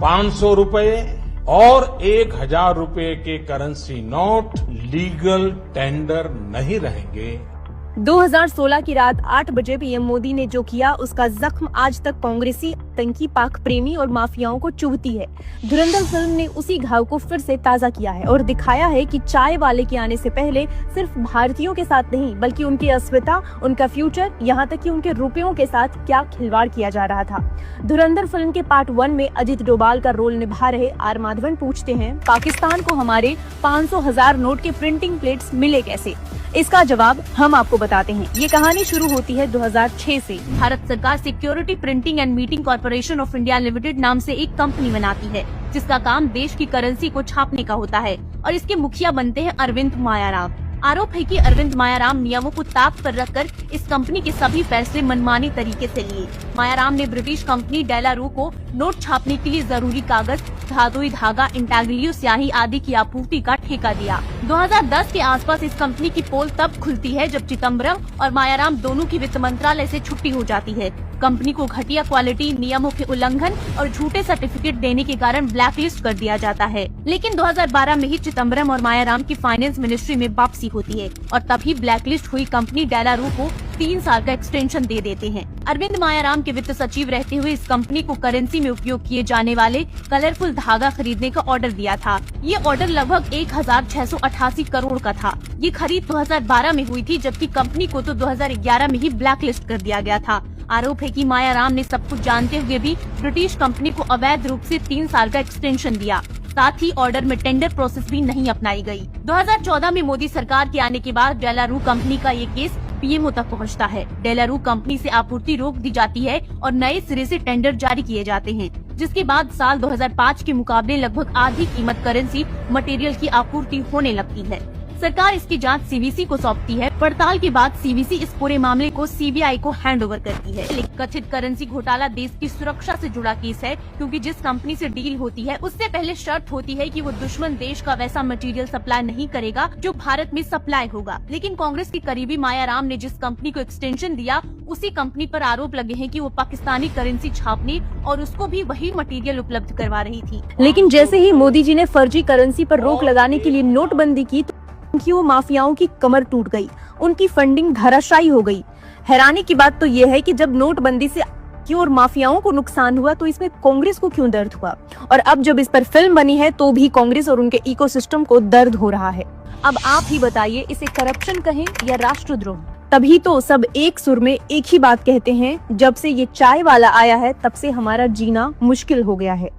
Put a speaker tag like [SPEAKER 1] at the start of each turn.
[SPEAKER 1] 500 रुपए और 1000 रुपए के करेंसी नोट लीगल टेंडर नहीं रहेंगे।
[SPEAKER 2] 2016 की रात 8 बजे पीएम मोदी ने जो किया उसका जख्म आज तक कांग्रेसी, आतंकी, पाक प्रेमी और माफियाओं को चुभती है। धुरंधर फिल्म ने उसी घाव को फिर से ताजा किया है और दिखाया है कि चाय वाले के आने से पहले सिर्फ भारतीयों के साथ नहीं बल्कि उनकी अस्मिता, उनका फ्यूचर, यहाँ तक कि उनके रुपयों के साथ क्या खिलवाड़ किया जा रहा था। धुरंधर फिल्म के पार्ट 1 में अजित डोभाल का रोल निभा रहे आर माधवन पूछते हैं, पाकिस्तान को हमारे 500,000 नोट के प्रिंटिंग प्लेट्स मिले कैसे? इसका जवाब हम आपको बताते हैं। ये कहानी शुरू होती है 2006 से। भारत सरकार security printing and meeting corporation of India limited नाम से एक कंपनी बनाती है जिसका काम देश की करेंसी को छापने का होता है और इसके मुखिया बनते हैं अरविंद मायाराम। आरोप है कि अरविंद मायाराम नियमों को ताक पर रखकर इस कंपनी के सभी फैसले मनमाने तरीके से लिए। मायाराम ने ब्रिटिश कंपनी डेलारू को नोट छापने के लिए जरूरी कागज, धातुई धागा, इंटाग्रिलियो स्याही आदि की आपूर्ति का ठेका दिया। 2010 के आसपास इस कंपनी की पोल तब खुलती है जब चिदम्बरम और मायाराम दोनों की वित्त मंत्रालय से छुट्टी हो जाती है। कंपनी को घटिया क्वालिटी, नियमों के उल्लंघन और झूठे सर्टिफिकेट देने के कारण ब्लैकलिस्ट कर दिया जाता है। लेकिन 2012 में ही चिदम्बरम और मायाराम की फाइनेंस मिनिस्ट्री में वापसी होती है और तभी ब्लैकलिस्ट हुई कंपनी डेलारू को 3 साल का एक्सटेंशन दे देते हैं। अरविंद मायाराम के वित्त सचिव रहते हुए इस कंपनी को करेंसी में उपयोग किए जाने वाले कलरफुल धागा खरीदने का ऑर्डर दिया था। ये ऑर्डर लगभग 1688 करोड़ का था। ये खरीद 2012 में हुई थी जबकि कंपनी को तो 2011 में ही ब्लैकलिस्ट कर दिया गया था। आरोप है कि मायाराम ने सब कुछ जानते हुए भी ब्रिटिश कंपनी को अवैध रूप से 3 साल का एक्सटेंशन दिया। साथ ही ऑर्डर में टेंडर प्रोसेस भी नहीं अपनाई गई। 2014 में मोदी सरकार के आने के बाद डेलारू कंपनी का ये केस पीएमओ तक पहुंचता है। डेलारू कंपनी से आपूर्ति रोक दी जाती है और नए सिरे से टेंडर जारी किए जाते हैं, जिसके बाद साल 2005 के मुकाबले लगभग आधी कीमत करेंसी मटेरियल की आपूर्ति होने लगती है। सरकार इसकी जांच सीवीसी को सौंपती है। पड़ताल के बाद सीवीसी इस पूरे मामले को सीबीआई को हैंडओवर करती है। कथित करेंसी घोटाला देश की सुरक्षा से जुड़ा केस है क्योंकि जिस कंपनी से डील होती है उससे पहले शर्त होती है कि वो दुश्मन देश का वैसा मटेरियल सप्लाई नहीं करेगा जो भारत में सप्लाई होगा। लेकिन कांग्रेस की करीबी मायाराम ने जिस कंपनी को एक्सटेंशन दिया उसी कंपनी पर आरोप लगे हैं कि वो पाकिस्तानी करेंसी छापने और उसको भी वही मटेरियल उपलब्ध करवा रही थी। लेकिन जैसे ही मोदी जी ने फर्जी करेंसी पर रोक लगाने के लिए नोटबंदी की कि वो माफियाओं की कमर टूट गई, उनकी फंडिंग धराशायी हो गई। हैरानी की बात तो ये है कि जब नोटबंदी से क्यों और माफियाओं को नुकसान हुआ तो इसमें कांग्रेस को क्यों दर्द हुआ, और अब जब इस पर फिल्म बनी है तो भी कांग्रेस और उनके इकोसिस्टम को दर्द हो रहा है। अब आप ही बताइए, इसे करप्शन कहें या राष्ट्रद्रोह? तभी तो सब एक सुर में एक ही बात कहते हैं, जब से ये चाय वाला आया है तब से हमारा जीना मुश्किल हो गया है।